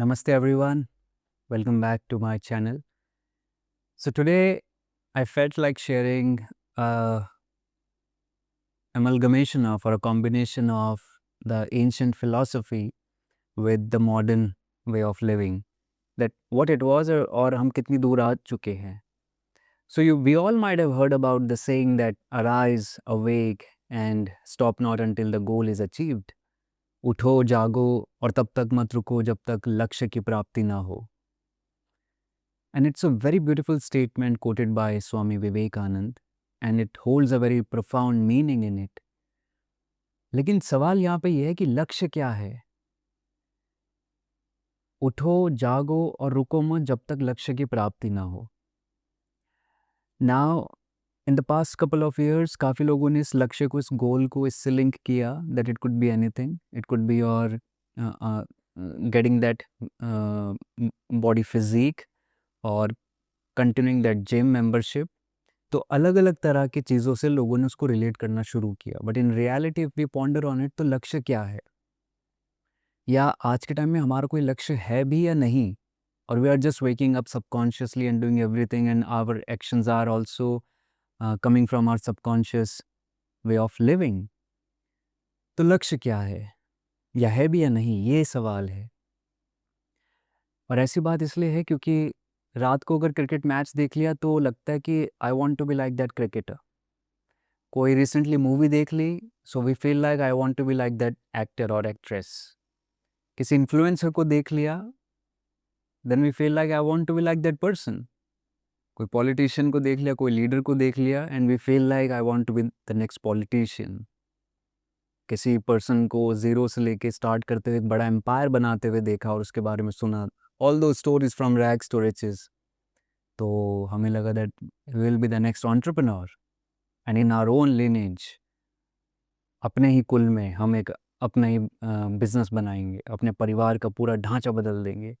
Namaste everyone, welcome back to my channel. So today I felt like sharing a amalgamation of or a combination of the ancient philosophy with the modern way of living. That what it was or हम कितनी दूर आ चुके हैं. So we all might have heard about the saying that arise, awake and stop not until the goal is achieved. उठो जागो और तब तक मत रुको जब तक लक्ष्य की प्राप्ति ना हो. And it's a very beautiful statement quoted by Swami Vivekanand, and it holds a very profound meaning in it. लेकिन सवाल यहाँ पे ये है कि लक्ष्य क्या है? उठो, जागो और रुको मत जब तक लक्ष्य की प्राप्ति ना हो. Now, in the past couple of years, काफ़ी लोगों ने इस लक्ष्य को, इस गोल को इससे लिंक किया that it could be anything. It could be your getting that body physique or continuing that gym membership. तो अलग-अलग तरह की चीज़ों से लोगों ने उसको रिलेट करना शुरू किया. But in reality if we ponder on it, तो लक्ष्य क्या है? या आज के टाइम में हमारा कोई लक्ष्य है भी या नहीं? और we are just waking up subconsciously and doing everything and our actions are also coming from our subconscious way of living. तो लक्ष्य क्या है? या है भी या नहीं? ये सवाल है. और ऐसी बात इसलिए है क्योंकि रात को अगर क्रिकेट मैच देख लिया तो लगता है कि I want to be like that cricketer. कोई रिसेंटली मूवी देख ली, so we feel like I want to be like that actor और एक्ट्रेस. किसी इन्फ्लुएंसर को देख लिया, then we feel like I want to be like that person. कोई politician को देख लिया, कोई लीडर को देख लिया, and we feel like I want to be the next politician. किसी पर्सन को ज़ीरो से लेके स्टार्ट करते हुए एक बड़ा एम्पायर बनाते हुए देखा और उसके बारे में सुना. All those stories from rags to riches. तो हमें लगा that we will be the next entrepreneur and in our own lineage. अपने ही कुल में हम एक अपना ही बिजनेस बनाएंगे, अपने परिवार का पूरा ढांचा बदल देंगे,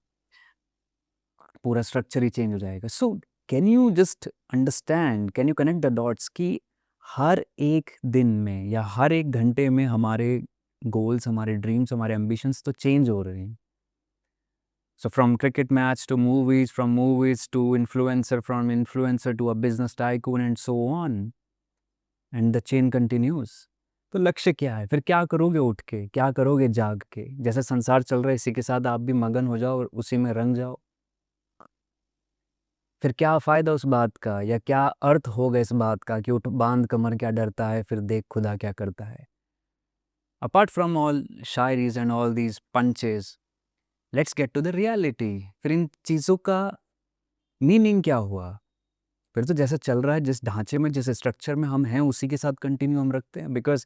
पूरा स्ट्रक्चर ही चेंज हो जाएगा. So can you just understand, can you connect the dots कि हर एक दिन में या हर एक घंटे में हमारे गोल्स, हमारे ड्रीम्स, हमारे एम्बिशंस तो चेंज हो रहे हैं. So from cricket match to movies, from movies to influencer, from influencer to a business tycoon and so on. And the chain continues. तो लक्ष्य क्या है? फिर क्या करोगे उठ के? क्या करोगे जाग के? जैसे संसार चल रहा है इसी के साथ आप भी मगन हो जाओ और उसी में रंग जाओ. फिर क्या फ़ायदा उस बात का, या क्या अर्थ होगा इस बात का कि उठ बांध कमर क्या डरता है, फिर देख खुदा क्या करता है. Apart from all shayaris and all these punches, let's get to the reality. फिर इन चीज़ों का मीनिंग क्या हुआ? फिर तो जैसा चल रहा है, जिस ढांचे में, जिस स्ट्रक्चर में हम हैं, उसी के साथ कंटिन्यू हम रखते हैं. बिकॉज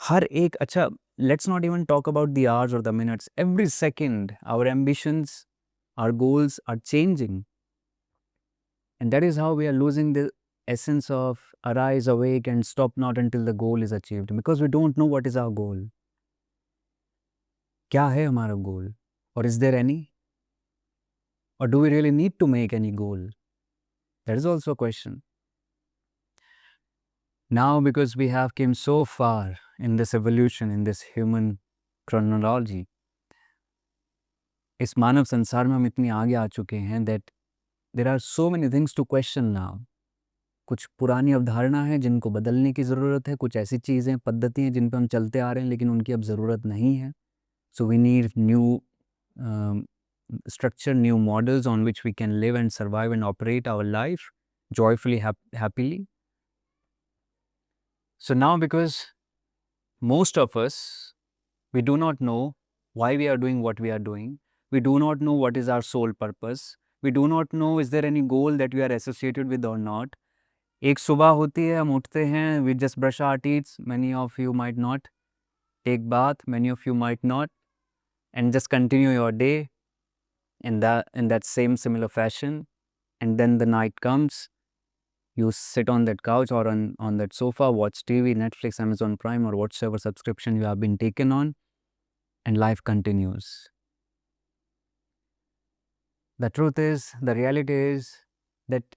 हर एक, अच्छा, let's not even talk about the hours और the minutes, every second our ambitions, our goals are changing. And that is how we are losing the essence of arise, awake and stop not until the goal is achieved, because we don't know what is our goal. क्या है हमारा गोल? और is there any? Or do we really need to make any goal? That is also a question. Now, because we have came so far in this evolution, in this human chronology, इस मानव संसार में हम इतने आगे आ चुके हैं that there are so many things to question now. कुछ पुरानी अवधारणा है जिनको बदलने की ज़रूरत है, कुछ ऐसी चीज़ें, पद्धति हैं जिन पर हम चलते आ रहे हैं लेकिन उनकी अब ज़रूरत नहीं है. So we need new structure, new models on which we can live and survive and operate our life joyfully, happily. So now, because most of us, we do not know why we are doing what we are doing. We do not know what is our sole purpose. We do not know is there any goal that we are associated with or not. एक सुबह होती है, हम उठते हैं, we just brush our teeth. Many of you might not take bath, many of you might not, and just continue your day in that same similar fashion. And then the night comes, you sit on that couch or on that sofa, watch TV, Netflix, Amazon Prime, or whatsoever subscription you have been taken on, and life continues. The truth is, the reality is that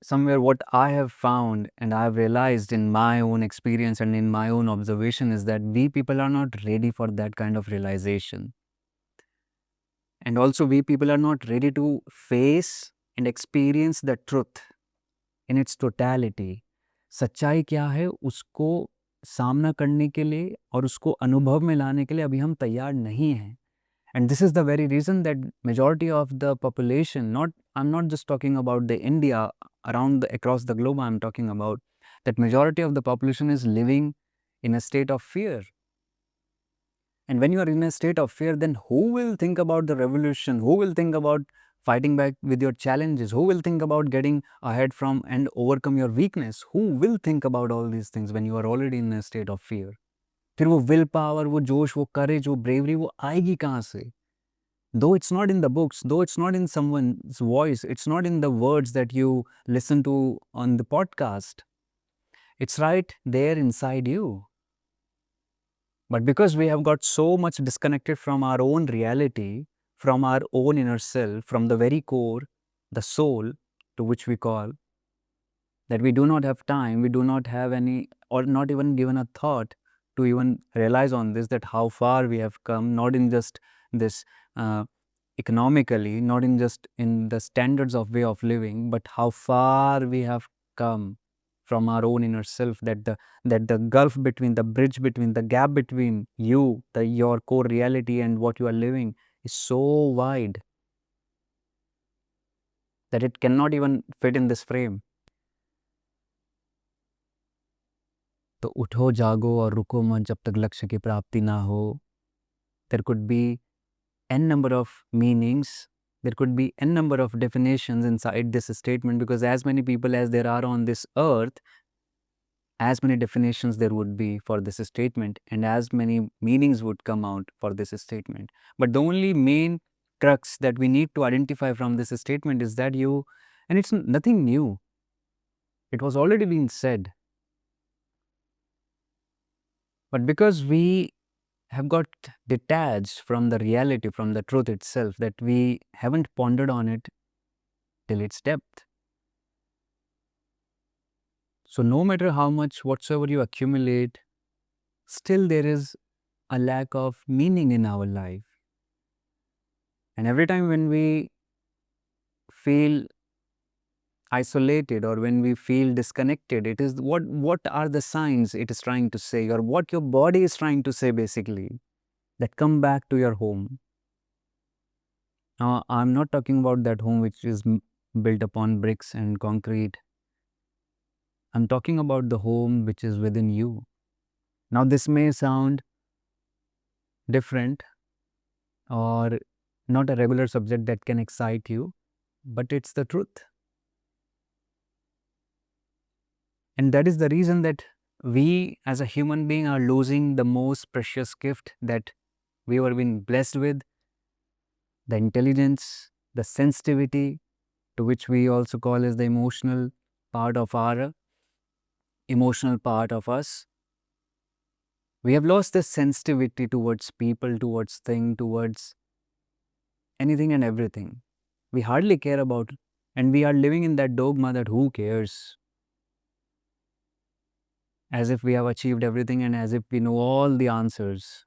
somewhere what I have found and I have realized in my own experience and in my own observation is that we people are not ready for that kind of realization. And also, we people are not ready to face and experience the truth in its totality. सच्चाई क्या है उसको सामना करने के लिए और उसको अनुभव में लाने के लिए अभी हम तैयार नहीं हैं. And this is the very reason that majority of the population, I'm not just talking about the India, across the globe I'm talking about, that majority of the population is living in a state of fear. And when you are in a state of fear, then who will think about the revolution? Who will think about fighting back with your challenges? Who will think about getting ahead from and overcome your weakness? Who will think about all these things when you are already in a state of fear? फिर वो will power, वो जोश, वो करेज, वो bravery, वो आएगी कहाँ से? Though it's not in the books, though it's not in someone's voice, it's not in the words that you listen to on the podcast, it's right there inside you. But because we have got so much disconnected from our own reality, from our own inner self, from the very core, the soul to which we call, that we do not have time, we do not have any, or not even given a thought to even realize on this, that how far we have come, not in just this economically, not in just in the standards of way of living, but how far we have come from our own inner self, that the gulf between, the bridge between, the gap between you, your core reality and what you are living is so wide that it cannot even fit in this frame. तो उठो जागो और रुको मत जब तक लक्ष्य की प्राप्ति ना हो. There could be n number of meanings, there could be n number of definitions inside this statement, because as many people as there are on this earth, as many definitions there would be for this statement, and as many meanings would come out for this statement. But the only main crux that we need to identify from this statement is that and it's nothing new, it was already been said. But because we have got detached from the reality, from the truth itself, that we haven't pondered on it till its depth. So no matter how much whatsoever you accumulate, still there is a lack of meaning in our life. And every time when we feel isolated or when we feel disconnected, it is what are the signs it is trying to say, or what your body is trying to say basically, that come back to your home. Now, I'm not talking about that home which is built upon bricks and concrete. I'm talking about the home which is within you. Now, this may sound different or not a regular subject that can excite you, but it's the truth. And that is the reason that we as a human being are losing the most precious gift that we were being blessed with, the intelligence, the sensitivity, to which we also call as the emotional part of us. We have lost this sensitivity towards people, towards things, towards anything and everything. We hardly care about it, and we are living in that dogma that who cares? As if we have achieved everything and as if we know all the answers.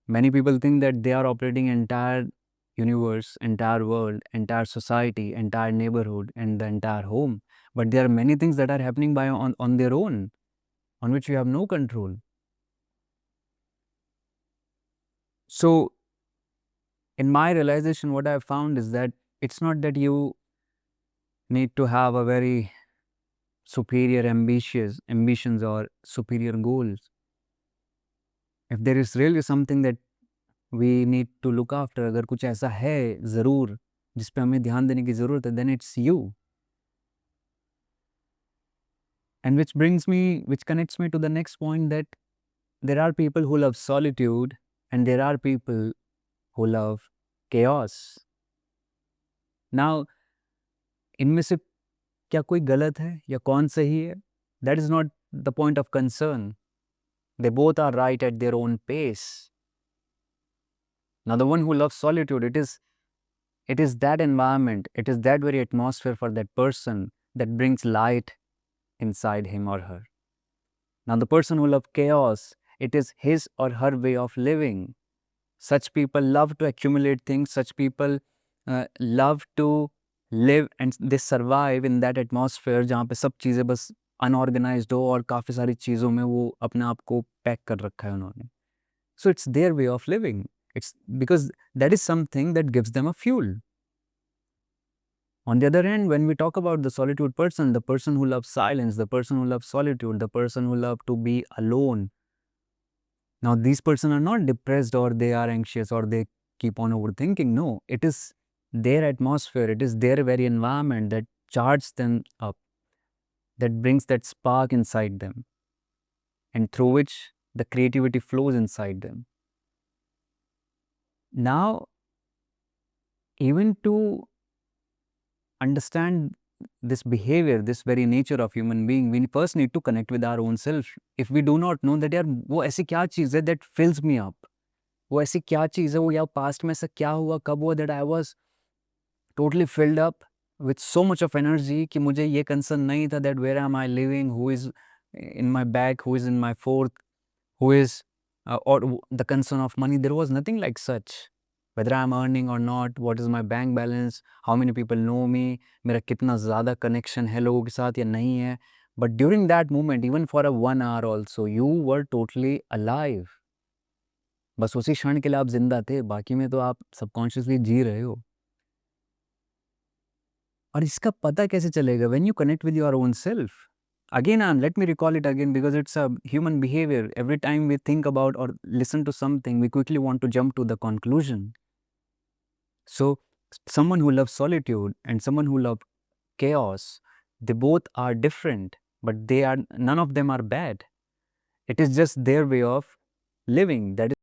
Many people think that they are operating entire universe, entire world, entire society, entire neighborhood, and the entire home. But there are many things that are happening on their own, on which you have no control. So, in my realization, what I have found is that it's not that you need to have a very superior ambitions or superior goals. If there is really something that we need to look after, अगर कुछ ऐसा है ज़रूर जिस पे हमें ध्यान देने की ज़रूरत है, then it's you. And which connects me to the next point, that there are people who love solitude and there are people who love chaos. Now, इनमें से क्या कोई गलत है या कौन सही है? That is not the point of concern. They both are right at their own pace. Now, the one who loves solitude, it is that environment, it is that very atmosphere for that person that brings light inside him or her. Now, the person who loves chaos, it is his or her way of living. Such people love to accumulate things. Such people love to live and they survive in that atmosphere जहाँ पे सब चीज़ें बस unorganized हो और काफ़ी सारी चीज़ों में वो अपने आप को पैक कर रखा है उन्होंने. So it's their way of living. It's because that is something that gives them a fuel. On the other hand, when we talk about the solitude person, the person who loves silence, the person who loves solitude, the person who loves to be alone, now these person are not depressed or they are anxious or they keep on overthinking. No, it is their atmosphere, it is their very environment that charges them up, that brings that spark inside them, and through which the creativity flows inside them. Now, even to understand this behavior, this very nature of human being, we first need to connect with our own self. If we do not know that यार वो ऐसी क्या चीज़ है that fills me up, वो ऐसी क्या चीज़ है, वो यार पास्ट में ऐसा क्या हुआ, कब हुआ that I was totally filled up with so much of energy कि मुझे ये concern नहीं था that where am I living, who is in my back, who is in my forth, who is or the concern of money. There was nothing like such. Whether I'm earning or not, what is my bank balance, how many people know me, मेरा कितना ज़्यादा connection है लोगों के साथ या नहीं है. But during that moment, even for a 1 hour also, you were totally alive. बस उसी क्षण के लिए आप जिंदा थे, बाकी में तो आप सबकॉन्शियसली जी रहे हो. और इसका पता कैसे चलेगा? When you connect with your own self. Again, let me recall it again because it's a human behavior. Every time we think about or listen to something, we quickly want to jump to the conclusion. So, someone who loves solitude and someone who loves chaos, they both are different, but none of them are bad. It is just their way of living. That is